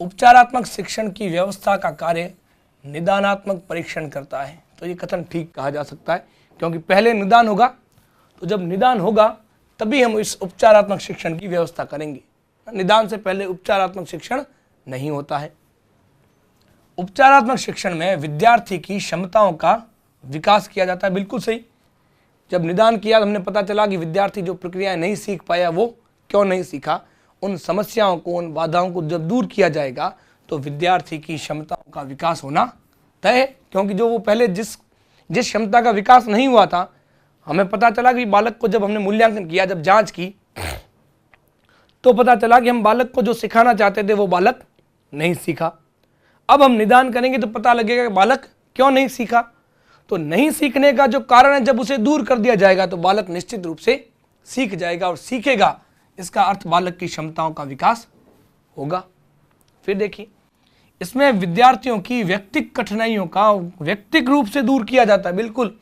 उपचारात्मक शिक्षण की व्यवस्था का कार्य निदानात्मक परीक्षण करता है। तो ये कथन ठीक कहा जा सकता है, क्योंकि पहले निदान होगा, तो जब निदान होगा तभी हम इस उपचारात्मक शिक्षण की व्यवस्था करेंगे। निदान से पहले उपचारात्मक शिक्षण नहीं होता है। उपचारात्मक शिक्षण में विद्यार्थी की क्षमताओं का विकास किया जाता है। बिल्कुल सही। जब निदान किया तो हमने पता चला कि विद्यार्थी जो प्रक्रियाएं नहीं सीख पाया, वो क्यों नहीं सीखा, उन समस्याओं को, उन बाधाओं को जब दूर किया जाएगा तो विद्यार्थी की क्षमताओं का विकास होना तय है। क्योंकि जो वो पहले जिस क्षमता का विकास नहीं हुआ था, हमें पता चला कि बालक को जब हमने मूल्यांकन किया, जब जांच की, तो पता चला कि हम बालक को जो सिखाना चाहते थे वो बालक नहीं सीखा। अब हम निदान करेंगे तो पता लगेगा कि बालक क्यों नहीं सीखा। तो नहीं सीखने का जो कारण है, जब उसे दूर कर दिया जाएगा तो बालक निश्चित रूप से सीख जाएगा, और सीखेगा, इसका अर्थ बालक की क्षमताओं का विकास होगा। फिर देखिए, इसमें विद्यार्थियों की व्यक्तिगत कठिनाइयों का व्यक्तिगत रूप से दूर किया जाता है। बिल्कुल,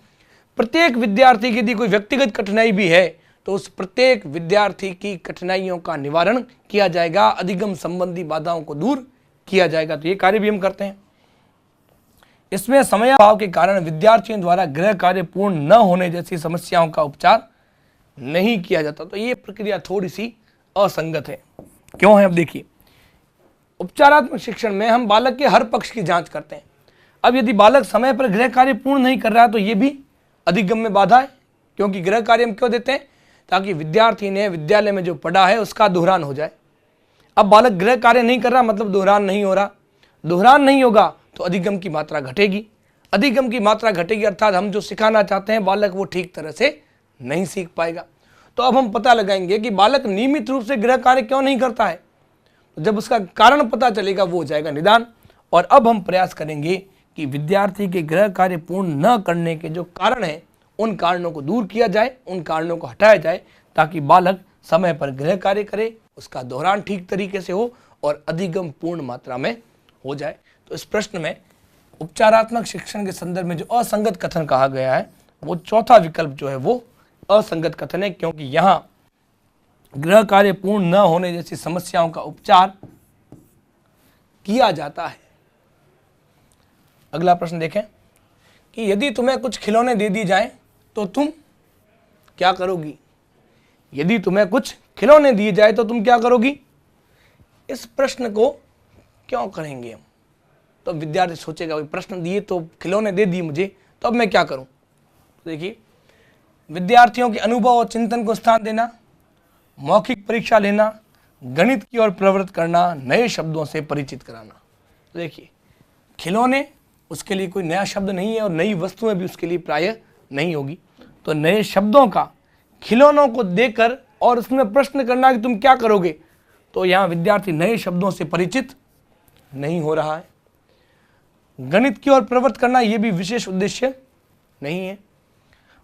प्रत्येक विद्यार्थी की यदि कोई व्यक्तिगत कठिनाई भी है तो उस प्रत्येक विद्यार्थी की कठिनाइयों का निवारण किया जाएगा, अधिगम संबंधी बाधाओं को दूर किया जाएगा। तो ये कार्य भी हम करते हैं। इसमें समयाभाव के कारण विद्यार्थियों द्वारा गृह कार्य पूर्ण न होने जैसी समस्याओं का उपचार नहीं किया जाता। तो ये प्रक्रिया थोड़ी सी असंगत है। क्यों है? अब देखिए, उपचारात्मक शिक्षण में हम बालक के हर पक्ष की जांच करते हैं। अब यदि बालक समय पर गृह कार्य पूर्ण नहीं कर रहा है तो ये भी अधिगम में बाधा है, क्योंकि गृह कार्य हम क्यों देते हैं? ताकि विद्यार्थी ने विद्यालय में जो पढ़ा है उसका दोहरान हो जाए। अब बालक गृह कार्य नहीं कर रहा मतलब दोहरान नहीं हो रहा, दोहरान नहीं होगा तो अधिगम की मात्रा घटेगी, अधिगम की मात्रा घटेगी अर्थात हम जो सिखाना चाहते हैं बालक वो ठीक तरह से नहीं सीख पाएगा। तो अब हम पता लगाएंगे कि बालक नियमित रूप से गृह कार्य क्यों नहीं करता है। जब उसका कारण पता चलेगा वो हो जाएगा निदान। और अब हम प्रयास करेंगे कि विद्यार्थी के गृह कार्य पूर्ण न करने के जो कारण हैं उन कारणों को दूर किया जाए, उन कारणों को हटाया जाए, ताकि बालक समय पर गृह कार्य करे, उसका दोहरान ठीक तरीके से हो और अधिगम पूर्ण मात्रा में हो जाए। तो इस प्रश्न में उपचारात्मक शिक्षण के संदर्भ में जो असंगत कथन कहा गया है वो चौथा विकल्प जो है वो असंगत कथन है, क्योंकि यहाँ गृह कार्य पूर्ण न होने जैसी समस्याओं का उपचार किया जाता है। अगला प्रश्न देखें कि यदि तुम्हें कुछ खिलौने दे दी जाए तो तुम क्या करोगी? यदि तुम्हें कुछ खिलौने दिए जाए तो तुम क्या करोगी? इस प्रश्न को क्यों करेंगे हम? तो विद्यार्थी सोचेगा भाई प्रश्न दिए तो खिलौने दे दिए मुझे, तो अब मैं क्या करूं? तो देखिए, विद्यार्थियों के अनुभव और चिंतन को स्थान देना, मौखिक परीक्षा लेना, गणित की ओर प्रवृत्त करना, नए शब्दों से परिचित कराना। तो देखिए, खिलौने उसके लिए कोई नया शब्द नहीं है और नई वस्तुएं भी उसके लिए प्रायः नहीं होगी। तो नए शब्दों का खिलौनों को देकर और उसमें प्रश्न करना कि तुम क्या करोगे, तो यहाँ विद्यार्थी नए शब्दों से परिचित नहीं हो रहा है। गणित की ओर प्रवृत्त करना ये भी विशेष उद्देश्य नहीं है।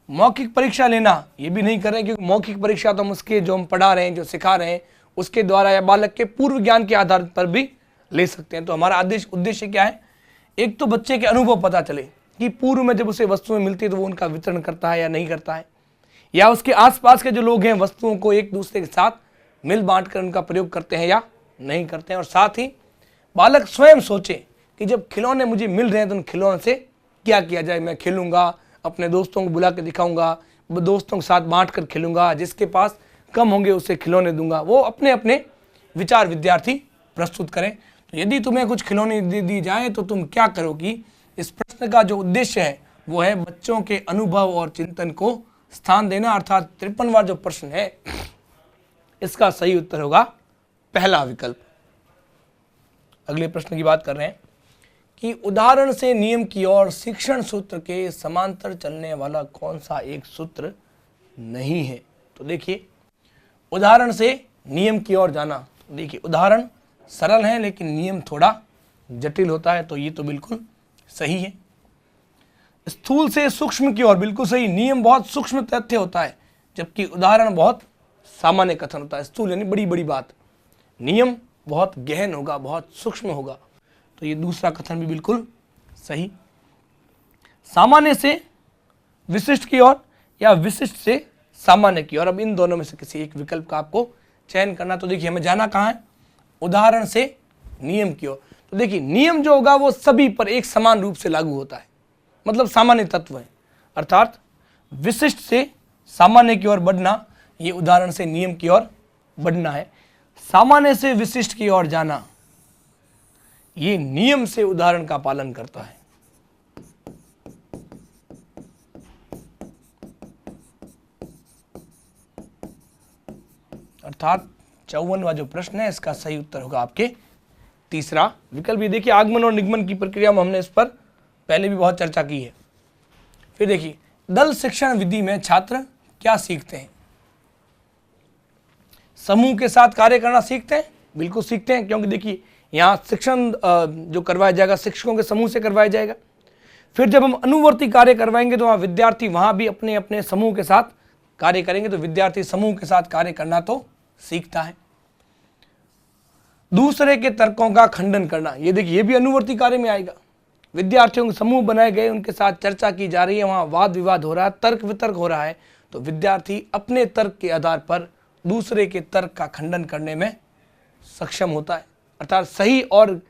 मौखिक परीक्षा लेना ये भी नहीं कर रहे, क्योंकि मौखिक परीक्षा तो हम उसके जो हम पढ़ा रहे हैं, जो सिखा रहे हैं उसके द्वारा या बालक के पूर्व ज्ञान के आधार पर भी ले सकते हैं। तो हमारा उद्देश्य क्या है? एक तो बच्चे के अनुभव पता चले कि पूर्व में जब उसे वस्तुएं मिलती है तो वो उनका वितरण करता है या नहीं करता है, या उसके आसपास के जो लोग हैं वस्तुओं को एक दूसरे के साथ मिल बांट कर उनका प्रयोग करते हैं या नहीं करते हैं। और साथ ही बालक स्वयं सोचे कि जब खिलौने मुझे मिल रहे हैं तो उन खिलौने से क्या किया जाए। मैं खेलूंगा, अपने दोस्तों को बुला के दिखाऊंगा, दोस्तों के साथ बांट कर खेलूंगा, जिसके पास कम होंगे उसे खिलौने दूंगा। वो अपने अपने विचार विद्यार्थी प्रस्तुत करें। तो यदि तुम्हें कुछ खिलौने दे दी जाए तो तुम क्या करोगी? इस प्रश्न का जो उद्देश्य है वो है बच्चों के अनुभव और चिंतन को स्थान देना, अर्थात 53वां जो प्रश्न है इसका सही उत्तर होगा पहला विकल्प। अगले प्रश्न की बात कर रहे हैं कि उदाहरण से नियम की ओर शिक्षण सूत्र के समांतर चलने वाला कौन सा एक सूत्र नहीं है। तो देखिए, उदाहरण से नियम की ओर जाना, देखिए उदाहरण सरल है लेकिन नियम थोड़ा जटिल होता है, तो ये तो बिल्कुल सही है। स्थूल से सूक्ष्म की ओर, बिल्कुल सही, नियम बहुत सूक्ष्म तथ्य होता है जबकि उदाहरण बहुत सामान्य कथन होता है। स्थूल यानी बड़ी बड़ी बात, नियम बहुत गहन होगा, बहुत सूक्ष्म होगा, तो ये दूसरा कथन भी बिल्कुल सही। सामान्य से विशिष्ट की ओर या विशिष्ट से सामान्य की ओर, अब इन दोनों में से किसी एक विकल्प का आपको चयन करना। तो देखिए, हमें जाना कहाँ है? उदाहरण से नियम की ओर। तो देखिए, नियम जो होगा वो सभी पर एक समान रूप से लागू होता है, मतलब सामान्य तत्व है, अर्थात विशिष्ट से सामान्य की ओर बढ़ना ये उदाहरण से नियम की ओर बढ़ना है। सामान्य से विशिष्ट की ओर जाना ये नियम से उदाहरण का पालन करता है। अर्थात 54वां जो प्रश्न है इसका सही उत्तर होगा आपके तीसरा विकल्प। ये देखिए, आगमन और निगमन की प्रक्रिया में हमने इस पर पहले भी बहुत चर्चा की है। फिर देखिए, दल शिक्षण विधि में छात्र क्या सीखते हैं? समूह के साथ कार्य करना सीखते हैं, बिल्कुल सीखते हैं, क्योंकि देखिए यहाँ शिक्षण जो करवाया जाएगा शिक्षकों के समूह से करवाया जाएगा। फिर जब हम अनुवर्ती कार्य करवाएंगे तो वहाँ विद्यार्थी वहाँ भी अपने अपने समूह के साथ कार्य करेंगे, तो विद्यार्थी समूह के साथ कार्य करना तो सीखता है। दूसरे के तर्कों का खंडन करना, ये देखिए ये भी अनुवर्ती कार्य में आएगा। विद्यार्थियों के समूह बनाए गए, उनके साथ चर्चा की जा रही है, वहां वाद विवाद हो रहा है, तर्क वितर्क हो रहा है, तो विद्यार्थी अपने तर्क के आधार पर दूसरे के तर्क का खंडन करने में सक्षम होता है, अर्थात सही और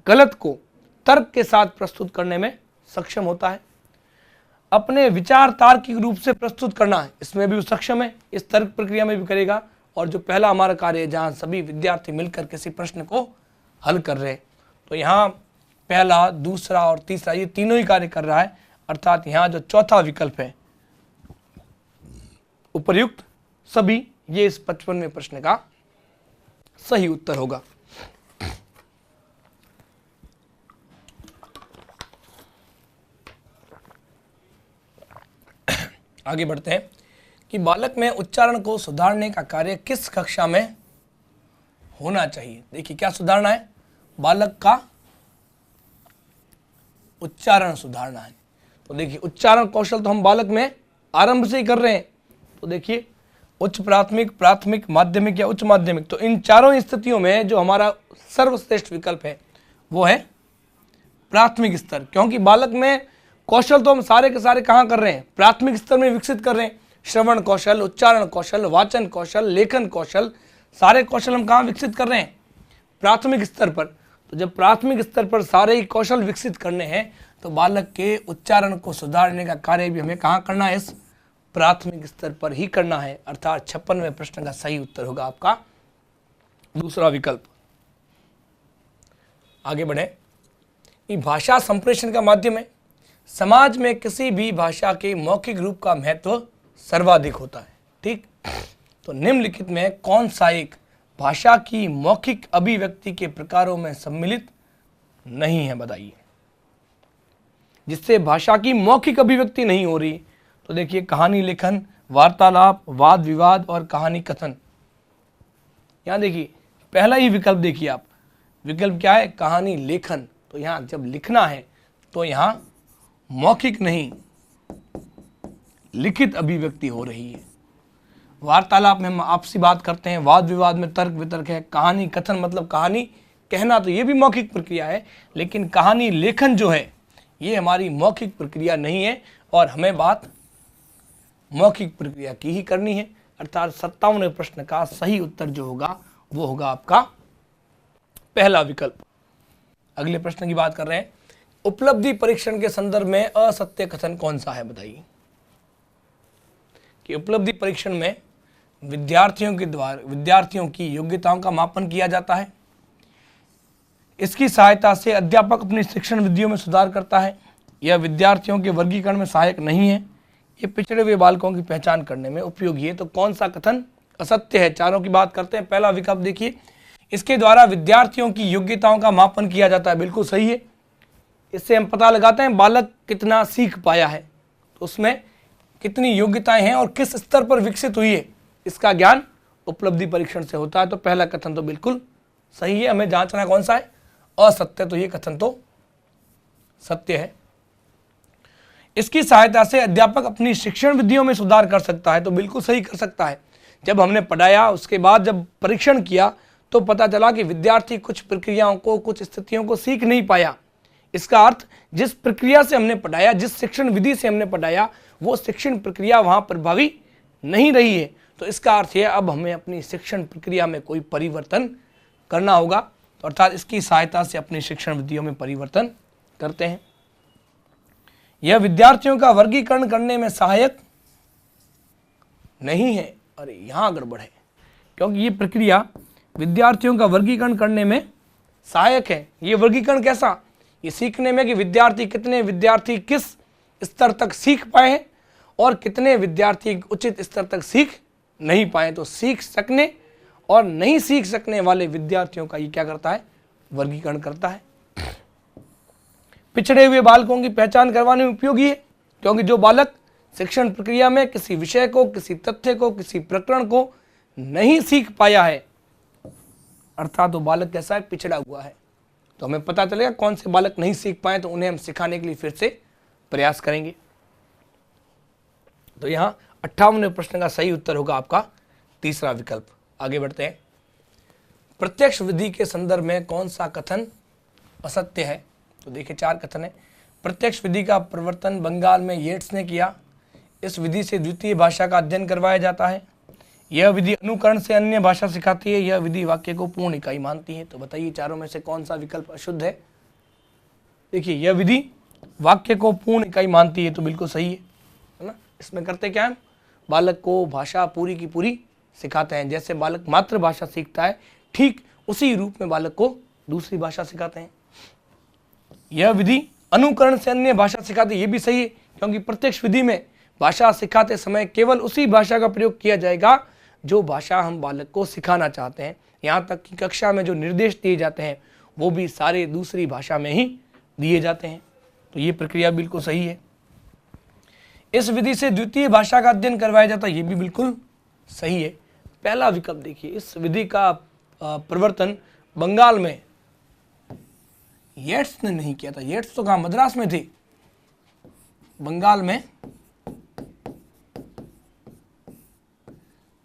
गलत को तर्क के साथ प्रस्तुत करने में सक्षम होता है। अपने विचार तार्किक रूप से प्रस्तुत करना है, इसमें भी वो सक्षम है, इस तर्क प्रक्रिया में भी करेगा। और जो पहला हमारा कार्य है जहां सभी विद्यार्थी मिलकर किसी प्रश्न को हल कर रहे हैं, तो यहाँ पहला, दूसरा और तीसरा ये तीनों ही कार्य कर रहा है, अर्थात यहाँ जो चौथा विकल्प है उपर्युक्त सभी, ये इस 55वें प्रश्न का सही उत्तर होगा। आगे बढ़ते हैं कि बालक में उच्चारण को सुधारने का कार्य किस कक्षा में होना चाहिए। देखिए क्या सुधारना है, बालक का उच्चारण सुधारना है। तो देखिए उच्चारण कौशल तो हम बालक में आरंभ से ही कर रहे हैं। तो देखिए उच्च प्राथमिक, प्राथमिक, माध्यमिक या उच्च माध्यमिक, तो इन चारों स्थितियों में जो हमारा सर्वश्रेष्ठ विकल्प है वो है प्राथमिक स्तर, क्योंकि बालक में कौशल तो हम सारे के सारे कहाँ कर रहे हैं, प्राथमिक स्तर में विकसित कर रहे हैं। श्रवण कौशल, उच्चारण कौशल, वाचन कौशल, लेखन कौशल, सारे कौशल हम कहाँ विकसित कर रहे हैं, प्राथमिक स्तर पर। तो जब प्राथमिक स्तर पर सारे ही कौशल विकसित करने हैं तो बालक के उच्चारण को सुधारने का कार्य भी हमें कहाँ करना है, इस प्राथमिक स्तर पर ही करना है, अर्थात 56वें प्रश्न का सही उत्तर होगा आपका दूसरा विकल्प। आगे बढ़े कि भाषा संप्रेषण का माध्यम है। समाज में किसी भी भाषा के मौखिक रूप का महत्व सर्वाधिक होता है, ठीक। तो निम्नलिखित में कौन सा एक भाषा की मौखिक अभिव्यक्ति के प्रकारों में सम्मिलित नहीं है, बताइए। जिससे भाषा की मौखिक अभिव्यक्ति नहीं हो रही, तो देखिए कहानी लेखन, वार्तालाप, वाद विवाद और कहानी कथन। यहाँ देखिए पहला ही विकल्प देखिए आप, विकल्प क्या है, कहानी लेखन। तो यहाँ जब लिखना है तो यहाँ मौखिक नहीं लिखित अभिव्यक्ति हो रही है। वार्तालाप में हम आपसी बात करते हैं, वाद विवाद में तर्क वितर्क है, कहानी कथन मतलब कहानी कहना, तो ये भी मौखिक प्रक्रिया है, लेकिन कहानी लेखन जो है ये हमारी मौखिक प्रक्रिया नहीं है और हमें बात मौखिक प्रक्रिया की ही करनी है, अर्थात 57वें प्रश्न का सही उत्तर जो होगा वो होगा आपका पहला विकल्प। अगले प्रश्न की बात कर रहे हैं, उपलब्धि परीक्षण के संदर्भ में असत्य कथन कौन सा है, बताइए। कि उपलब्धि परीक्षण में विद्यार्थियों की योग्यताओं का मापन किया जाता है। इसकी सहायता से अध्यापक अपनी शिक्षण विधियों में सुधार करता है। यह विद्यार्थियों के वर्गीकरण में सहायक नहीं है। ये पिछड़े हुए बालकों की पहचान करने में उपयोगी है। तो कौन सा कथन असत्य है, चारों की बात करते हैं। पहला विकल्प देखिए, इसके द्वारा विद्यार्थियों की योग्यताओं का मापन किया जाता है, बिल्कुल सही है। इससे हम पता लगाते हैं बालक कितना सीख पाया है, तो उसमें कितनी योग्यताएं हैं और किस स्तर पर विकसित हुई है, इसका ज्ञान उपलब्धि परीक्षण से होता है। तो पहला कथन तो बिल्कुल सही है, हमें जांचना कौन सा है, असत्य। तो ये कथन तो सत्य है। इसकी सहायता से अध्यापक अपनी शिक्षण विधियों में सुधार कर सकता है, तो बिल्कुल सही कर सकता है। जब हमने पढ़ाया उसके बाद जब परीक्षण किया तो पता चला कि विद्यार्थी कुछ प्रक्रियाओं को, कुछ स्थितियों को सीख नहीं पाया। इसका अर्थ जिस प्रक्रिया से हमने पढ़ाया, जिस शिक्षण विधि से हमने पढ़ाया, वो शिक्षण प्रक्रिया वहां प्रभावी नहीं रही है। तो इसका अर्थ है अब हमें अपनी शिक्षण प्रक्रिया में कोई परिवर्तन करना होगा, तो अर्थात इसकी सहायता से अपनी शिक्षण विधियों में परिवर्तन करते हैं। यह विद्यार्थियों का वर्गीकरण करने में सहायक नहीं है। अरे यहाँ गड़बड़ है, क्योंकि ये प्रक्रिया विद्यार्थियों का वर्गीकरण करने में सहायक है। ये वर्गीकरण कैसा, ये सीखने में कि कितने विद्यार्थी किस स्तर तक सीख पाए हैं और कितने विद्यार्थी उचित स्तर तक सीख नहीं पाए। तो सीख सकने और नहीं सीख सकने वाले विद्यार्थियों का ये क्या करता है, वर्गीकरण करता है। पिछड़े हुए बालकों की पहचान करवाने में उपयोगी है, क्योंकि जो बालक शिक्षण प्रक्रिया में किसी विषय को, किसी तथ्य को, किसी प्रकरण को नहीं सीख पाया है, अर्थात वो बालक कैसा है, पिछड़ा हुआ है। तो हमें पता चलेगा कौन से बालक नहीं सीख पाए, तो उन्हें हम सिखाने के लिए फिर से प्रयास करेंगे। तो यहाँ 58वें प्रश्न का सही उत्तर होगा आपका तीसरा विकल्प। आगे बढ़ते हैं। प्रत्यक्ष विधि के संदर्भ में कौन सा कथन असत्य है? तो देखिए 4 कथन है। प्रत्यक्ष विधि का प्रवर्तन बंगाल में येट्स ने किया। इस विधि से द्वितीय भाषा का अध्ययन करवाया जाता है। यह विधि अनुकरण से अन्य भाषा सिखाती है। यह विधि वाक्य को पूर्ण इकाई मानती है। तो बताइए चारों में से कौन सा विकल्प अशुद्ध है? देखिए यह विधि वाक्य को पूर्ण इकाई मानती है, तो बिल्कुल सही है ना। इसमें करते क्या है, बालक को भाषा पूरी की पूरी सिखाते हैं। जैसे बालक मातृभाषा सीखता है, ठीक उसी रूप में बालक को दूसरी भाषा सिखाते हैं। यह विधि अनुकरण से अन्य भाषा सिखाती है, ये भी सही है, क्योंकि प्रत्यक्ष विधि में भाषा सिखाते समय केवल उसी भाषा का प्रयोग किया जाएगा जो भाषा हम बालक को सिखाना चाहते हैं। यहाँ तक कि कक्षा में जो निर्देश दिए जाते हैं वो भी सारे दूसरी भाषा में ही दिए जाते हैं। तो ये प्रक्रिया बिल्कुल सही है। इस विधि से द्वितीय भाषा का अध्ययन करवाया जाता है, ये भी बिल्कुल सही है। पहला विकल्प देखिए, इस विधि का प्रवर्तन बंगाल में येट्स ने नहीं किया था। येट्स तो कहाँ, मद्रास में थे। बंगाल में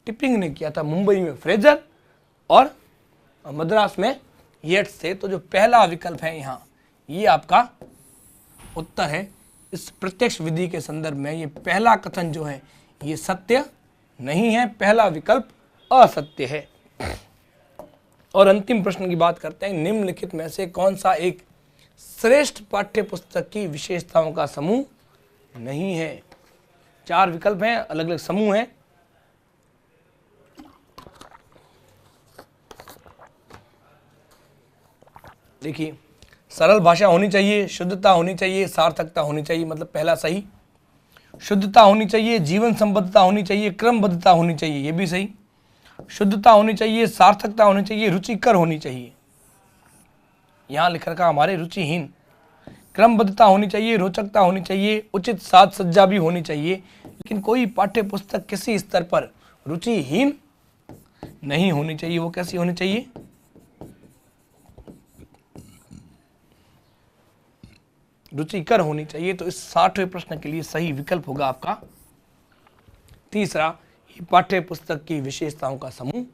टिपिंग ने किया था, मुंबई में फ्रेजर और मद्रास में येट्स थे। तो जो पहला विकल्प है यहाँ, ये आपका उत्तर है। इस प्रत्यक्ष विधि के संदर्भ में ये पहला कथन जो है ये सत्य नहीं है, पहला विकल्प असत्य है। और अंतिम प्रश्न की बात करते हैं, निम्नलिखित में से कौन सा एक श्रेष्ठ पाठ्य पुस्तक की विशेषताओं का समूह नहीं है? 4 विकल्प हैं, अलग अलग समूह हैं। देखिए, सरल भाषा होनी चाहिए, शुद्धता होनी चाहिए, सार्थकता होनी चाहिए, मतलब पहला सही। शुद्धता होनी चाहिए, जीवन संबद्धता होनी चाहिए, क्रमबद्धता होनी चाहिए, ये भी सही। शुद्धता होनी चाहिए, सार्थकता होनी चाहिए, रुचिकर होनी चाहिए। यहाँ लिख रखा हमारे रुचिहीन। क्रमबद्धता होनी चाहिए, रोचकता होनी चाहिए, उचित साज सज्जा भी होनी चाहिए। लेकिन कोई पाठ्य पुस्तक किसी स्तर पर रुचिहीन नहीं होनी चाहिए। वो कैसी होनी चाहिए? रुचिकर होनी चाहिए। तो इस 60वें प्रश्न के लिए सही विकल्प होगा आपका तीसरा, ये पाठ्य पुस्तक की विशेषताओं का समूह